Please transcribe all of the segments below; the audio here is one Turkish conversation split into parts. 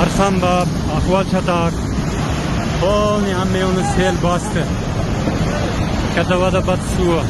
Arsanbap, Akval Çatak. Polni hamma sel bastı. Katavada batı suvi.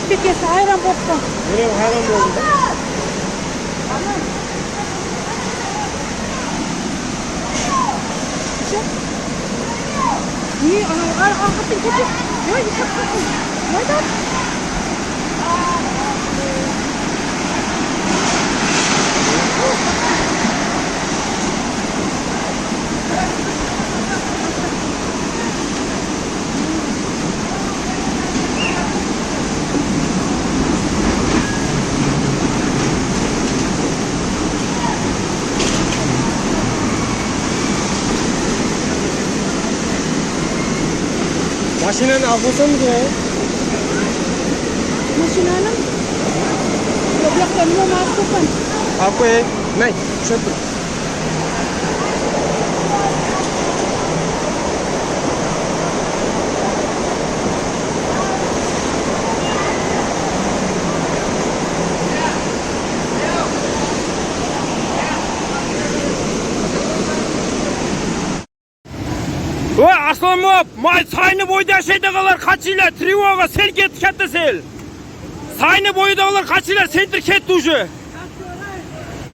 Şirketi hayran boktan. Nereye hayran oldu? Niye? Arkasını kötü. Yok, bir şapkasın. Neden? Maşinanı almasan mı ya? Maşinanın? Yok, önüme mahsupen. Aku ne? Şöyle. Oy Aslanbop, may sayını boyda şeydagalar kaçıyla Trivoga sel ketdi katta sel. Sayını boydagilar kaçıyla sentir ketdi uje.